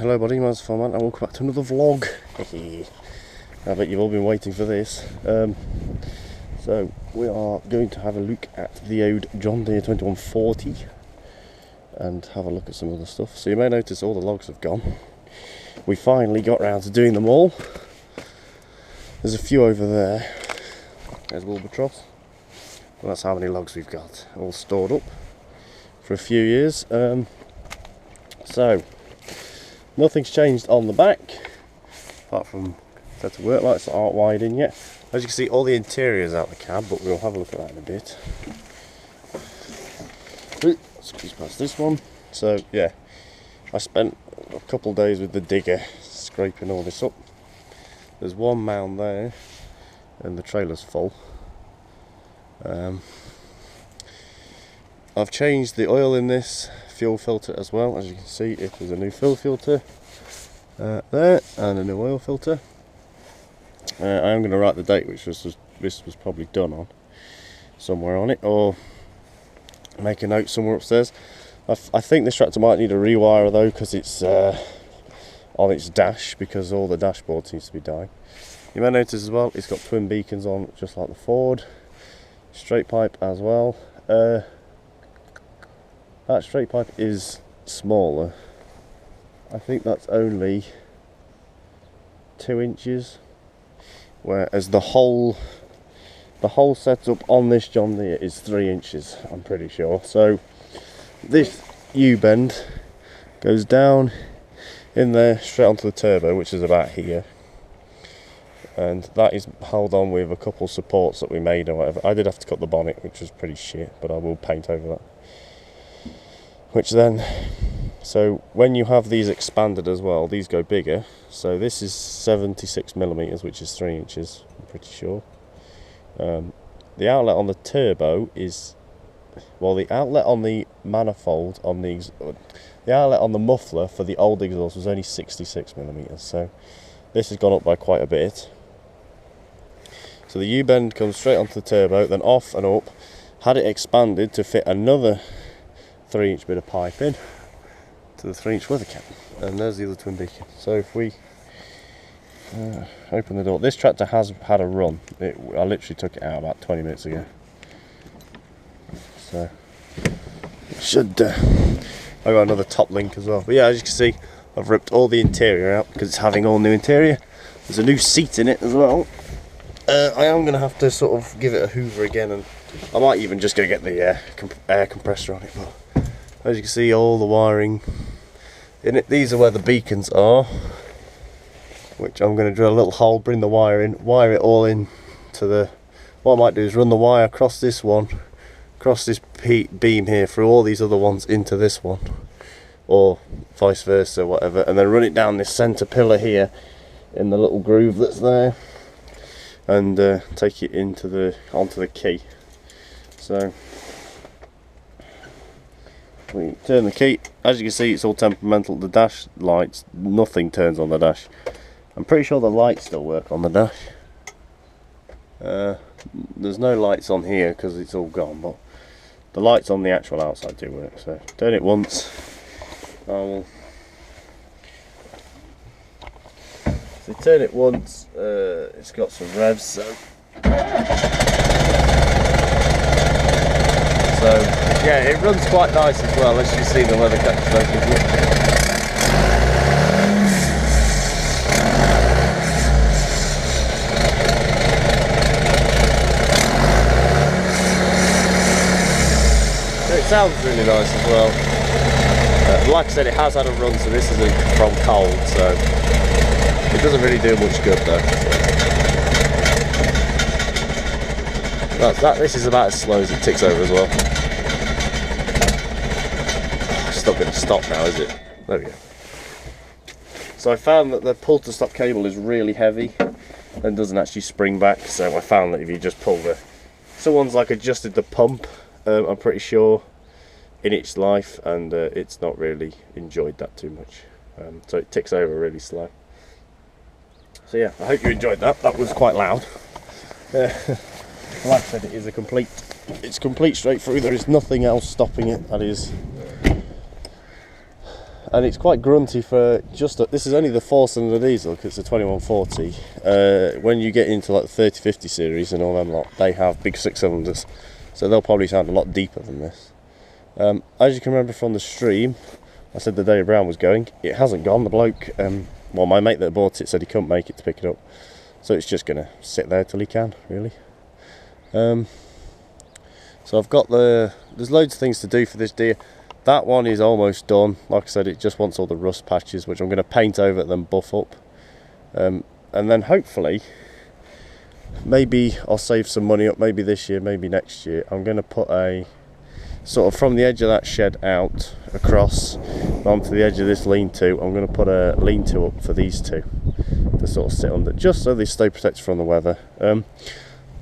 Hello buddy, my name's Farman and welcome back to another vlog. I bet you've all been waiting for this. So we are going to have a look at the old John Deere 2140 and have a look at some other stuff. So you may notice all the logs have gone. We finally got round to doing them all. There's a few over there. There's Wilbertross. Well, that's how many logs we've got, all stored up for a few years. So nothing's changed on the back apart from set of work lights that aren't wired in yet. As you can see, all the interior's out the cab, but we'll have a look at that in a bit. Squeeze past this one. So yeah, I spent a couple of days with the digger scraping all this up. There's one mound there and the trailer's full. I've changed the oil in this fuel filter as well. As you can see, it was a new fuel filter there and a new oil filter. I am going to write the date which this was probably done on somewhere on it, or make a note somewhere upstairs. I think this tractor might need a rewire though, because it's on its dash, because all the dashboard seems to be dying. You may notice as well it's got twin beacons on, just like the Ford. Straight pipe as well. That straight pipe is smaller. I think that's only 2 inches, whereas the whole setup on this John Deere is 3 inches, I'm pretty sure. So this U-bend goes down in there straight onto the turbo, which is about here, and that is held on with a couple supports that we made or whatever. I did have to cut the bonnet, which was pretty shit, but I will paint over that. Which then, so when you have these expanded as well, these go bigger. So this is 76mm, which is 3 inches, I'm pretty sure. The outlet on the turbo is, well, the outlet on the manifold on the outlet on the muffler for the old exhaust was only 66mm. So this has gone up by quite a bit. So the U-bend comes straight onto the turbo, then off and up. Had it expanded to fit another 3-inch bit of pipe in to the 3-inch weather cap, and there's the other twin beacon. So if we open the door, this tractor has had a run. I literally took it out about 20 minutes ago. So it should. I got another top link as well. But yeah, as you can see, I've ripped all the interior out because it's having all new interior. There's a new seat in it as well. I am going to have to sort of give it a hoover again, and I might even just go get the air compressor on it. But as you can see, all the wiring in it, these are where the beacons are, which I'm going to drill a little hole, bring the wire in, wire it all in to the, what I might do is run the wire across this one, across this beam here, through all these other ones into this one, or vice versa, whatever, and then run it down this centre pillar here in the little groove that's there, and take it into onto the key. So we turn the key. As you can see, it's all temperamental. The dash lights, nothing turns on the dash. I'm pretty sure the lights still work on the dash. There's no lights on here because it's all gone, but the lights on the actual outside do work. So turn it once. So turn it once, it's got some revs, so yeah, it runs quite nice as well, as you can see the leather cap smoking. It sounds really nice as well. Like I said, it has had a run, so this isn't from cold, so it doesn't really do much good though. This is about as slow as it ticks over as well. It's not going to stop now, is it? There we go. So I found that the pull to stop cable is really heavy and doesn't actually spring back. So I found that if you just pull someone's like adjusted the pump, I'm pretty sure, in its life, and it's not really enjoyed that too much. So it ticks over really slow. So yeah, I hope you enjoyed that. That was quite loud. Like I said, it is it's complete straight through. There is nothing else stopping it. That is and it's quite grunty for this is only the 4-cylinder diesel because it's a 2140. When you get into like the 3050 series and all them lot, they have big 6-cylinders, so they'll probably sound a lot deeper than this. As you can remember from the stream, I said the Dave Brown was going. It hasn't gone. The bloke, well, my mate that bought it said he couldn't make it to pick it up, so it's just gonna sit there till he can, really. So I've got there's loads of things to do for this Deere. That one is almost done. Like I said, it just wants all the rust patches, which I'm going to paint over and then buff up. And then hopefully, maybe I'll save some money up, maybe this year, maybe next year. I'm going to put a, sort of from the edge of that shed out, across, onto the edge of this lean-to. I'm going to put a lean-to up for these two, to sort of sit under, just so they stay protected from the weather.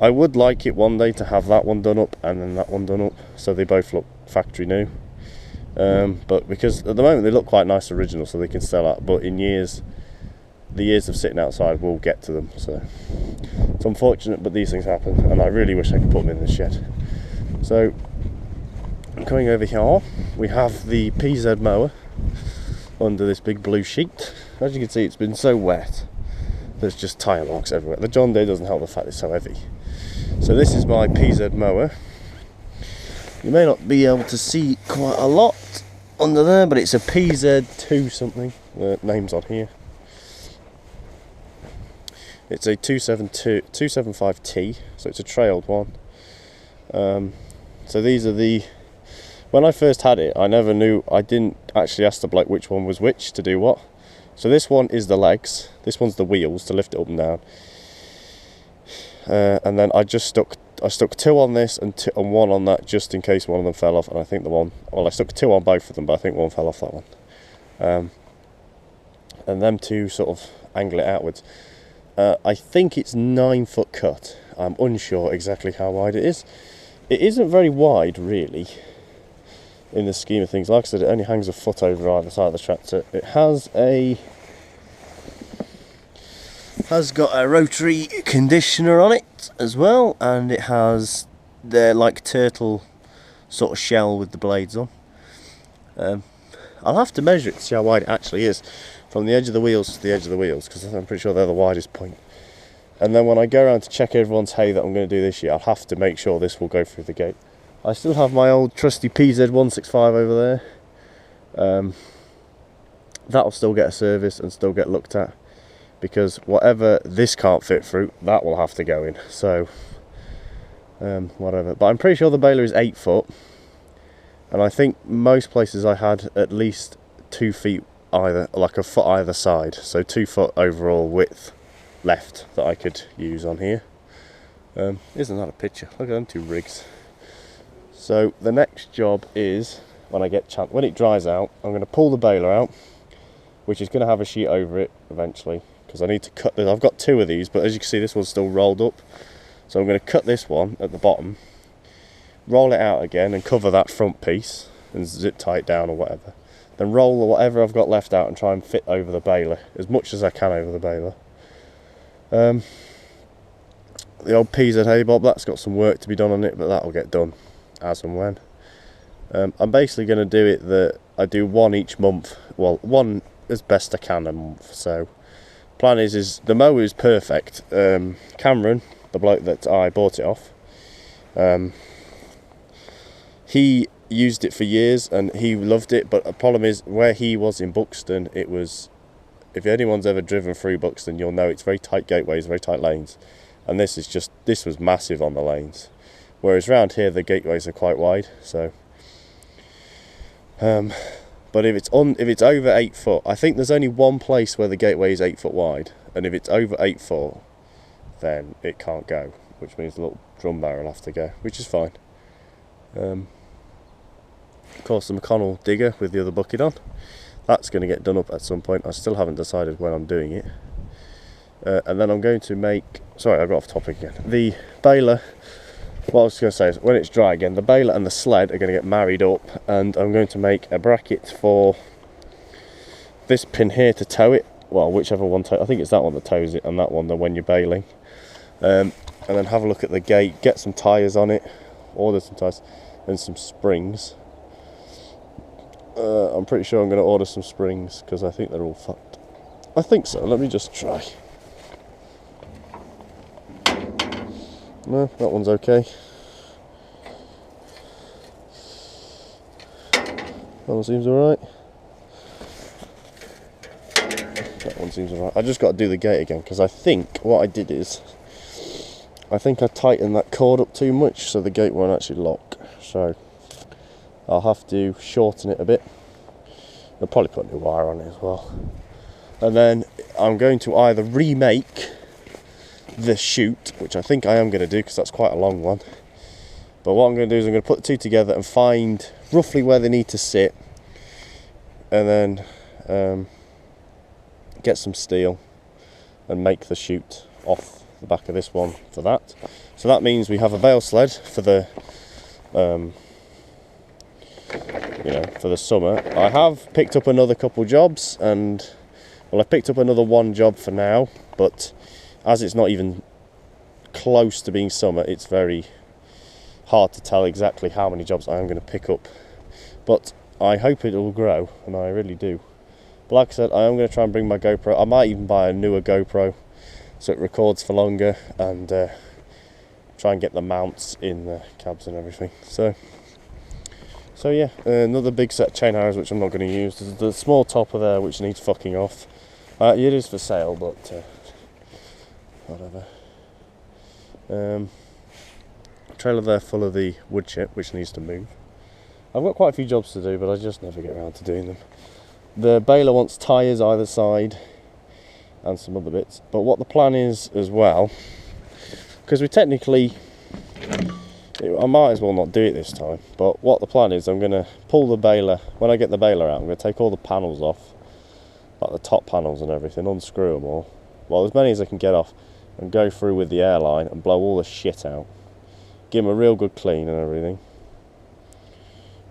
I would like it one day to have that one done up, and then that one done up, so they both look factory new. But because at the moment they look quite nice original, so they can sell out, but in years, the years of sitting outside will get to them, so it's unfortunate, but these things happen, and I really wish I could put them in the shed. So coming over here, we have the PZ mower under this big blue sheet. As you can see, it's been so wet, there's just tyre marks everywhere. The John Deere doesn't help the fact it's so heavy. So this is my PZ mower. You may not be able to see quite a lot under there, but it's a PZ2 something. The name's on here. It's a 275T, so it's a trailed one. So these are the... When I first had it, I never knew, I didn't actually ask the bloke which one was which to do what. So this one is the legs, this one's the wheels to lift it up and down. And then I stuck 2 on this and 1 on that, just in case one of them fell off. And I think I stuck 2 on both of them, but I think one fell off that one. And them 2 sort of angle it outwards. I think it's 9 foot cut. I'm unsure exactly how wide it is. It isn't very wide, really, in the scheme of things. Like I said, it only hangs a foot over either side of the tractor. It has got a rotary conditioner on it as well, and it has the like turtle sort of shell with the blades on. I'll have to measure it to see how wide it actually is, from the edge of the wheels to the edge of the wheels, because I'm pretty sure they're the widest point. And then when I go around to check everyone's hay that I'm going to do this year, I'll have to make sure this will go through the gate. I still have my old trusty PZ165 over there. That'll still get a service and still get looked at, because whatever this can't fit through, that will have to go in. So whatever, but I'm pretty sure the baler is 8 foot, and I think most places I had at least 2 feet either, like a foot either side, so 2 foot overall width left that I could use on here. Isn't that a picture? Look at them 2 rigs. So the next job is, when it dries out, I'm going to pull the baler out, which is going to have a sheet over it eventually, because I need to cut this. I've got 2 of these, but as you can see, this one's still rolled up, so I'm going to cut this one at the bottom, roll it out again and cover that front piece and zip tie it down or whatever, then roll whatever I've got left out and try and fit over the baler as much as I can over the baler. The old PZ hay bob, that's got some work to be done on it, but that'll get done as and when. I'm basically going to do it that I do 1 each month, well, 1 as best I can a month. So plan is the mower is perfect. Cameron, the bloke that I bought it off, he used it for years and he loved it, but the problem is where he was in Buxton, it was, if anyone's ever driven through Buxton, you'll know it's very tight gateways, very tight lanes, and this was massive on the lanes, whereas around here the gateways are quite wide. So but if it's over 8 foot, I think there's only one place where the gateway is 8 foot wide, and if it's over 8 foot, then it can't go, which means the little drum barrel will have to go, which is fine. Of course, the McConnell digger with the other bucket on, that's going to get done up at some point. I still haven't decided when I'm doing it. And then I'm going to make, sorry, I got off topic again. The baler, what I was going to say is, when it's dry again, the baler and the sled are going to get married up, and I'm going to make a bracket for this pin here to tow it. Well, whichever one, I think it's that one that tows it, and that one that when you're baling. And then have a look at the gate, get some tyres on it, order some tyres, and some springs. I'm pretty sure I'm going to order some springs because I think they're all fucked. I think so. Let me just try. No, that one's okay. That one seems alright. That one seems alright. I just got to do the gate again because I think what I did is I think I tightened that cord up too much so the gate won't actually lock. So I'll have to shorten it a bit. I'll probably put new wire on it as well. And then I'm going to either remake the chute, which I think I am going to do because that's quite a long one. But what I'm going to do is I'm going to put the two together and find roughly where they need to sit, and then get some steel and make the chute off the back of this one for that. So that means we have a bale sled for the you know, for the summer. I have picked up another couple jobs, and well, I picked up another one job for now, but as it's not even close to being summer, it's very hard to tell exactly how many jobs I am going to pick up. But I hope it will grow, and I really do. But like I said, I am going to try and bring my GoPro. I might even buy a newer GoPro so it records for longer, and try and get the mounts in the cabs and everything. So yeah, another big set of chain harrows which I'm not going to use. There's the small topper there which needs fucking off. It is for sale, but whatever. Trailer there full of the wood chip which needs to move. I've got quite a few jobs to do, but I just never get around to doing them. The baler wants tyres either side and some other bits, but what the plan is as well, because we technically, I might as well not do it this time, but what the plan is, I'm going to pull the baler, when I get the baler out, I'm going to take all the panels off, like the top panels and everything, unscrew them all, well, as many as I can get off, and go through with the airline and blow all the shit out. Give them a real good clean and everything.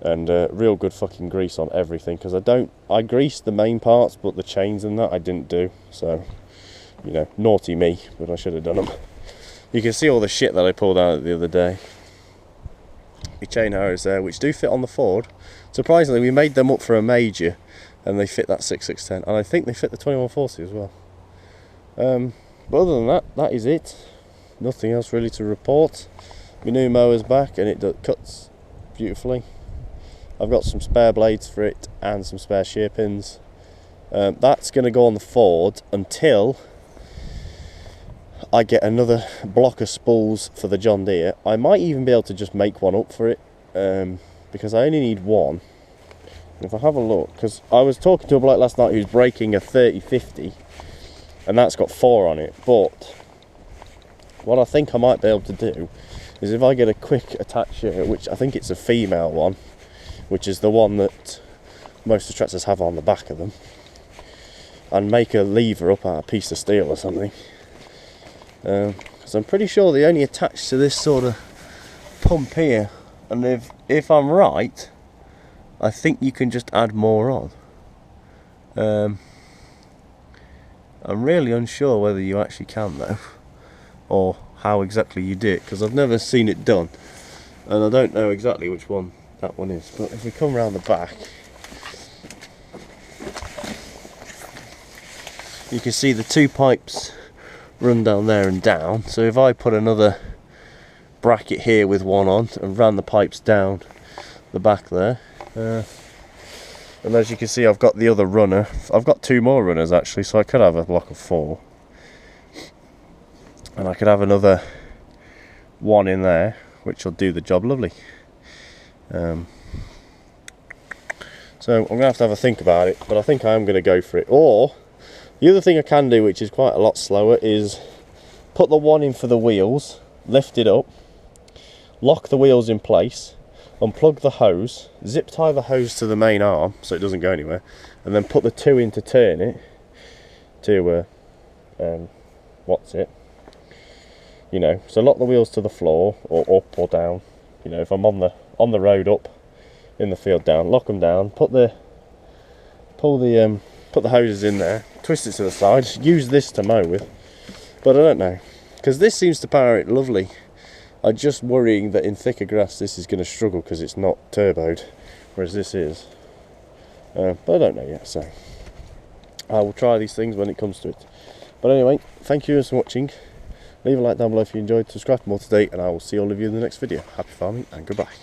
And real good fucking grease on everything, because I greased the main parts, but the chains and that I didn't do, so, you know, naughty me, but I should have done them. You can see all the shit that I pulled out the other day. The chain harrows there, which do fit on the Ford. Surprisingly, we made them up for a major, and they fit that 6610, and I think they fit the 2140 as well. But other than that, that is it. Nothing else really to report. My new mower's back, and it cuts beautifully. I've got some spare blades for it and some spare shear pins. That's going to go on the Ford until I get another block of spools for the John Deere. I might even be able to just make one up for it, because I only need one. If I have a look, because I was talking to a bloke last night who's breaking a 3050, and that's got 4 on it, but what I think I might be able to do is if I get a quick attacher, which I think it's a female one, which is the one that most of the tractors have on the back of them, and make a lever up out of a piece of steel or something, because I'm pretty sure they only attach to this sort of pump here, and if I'm right, I think you can just add more on. I'm really unsure whether you actually can though, or how exactly you do it, because I've never seen it done, and I don't know exactly which one that one is. But if we come around the back, you can see the 2 pipes run down there and down. So if I put another bracket here with one on and ran the pipes down the back there, and as you can see, I've got the other runner. I've got 2 more runners actually, so I could have a block of 4, and I could have another one in there, which will do the job lovely. So I'm going to have a think about it, but I think I am going to go for it. Or the other thing I can do, which is quite a lot slower, is put the one in for the wheels, lift it up, lock the wheels in place, unplug the hose, zip tie the hose to the main arm so it doesn't go anywhere, and then put the 2 in to turn it to what's it, you know, so lock the wheels to the floor or up or down, you know, if I'm on the road up, in the field down, lock them down, put the hoses in there, twist it to the side, use this to mow with. But I don't know, because this seems to power it lovely. I'm just worrying that in thicker grass this is going to struggle because it's not turboed, whereas this is. but I don't know yet, so I will try these things when it comes to it. But anyway, thank you for watching. Leave a like down below if you enjoyed, subscribe for more today, and I will see all of you in the next video. Happy farming and goodbye.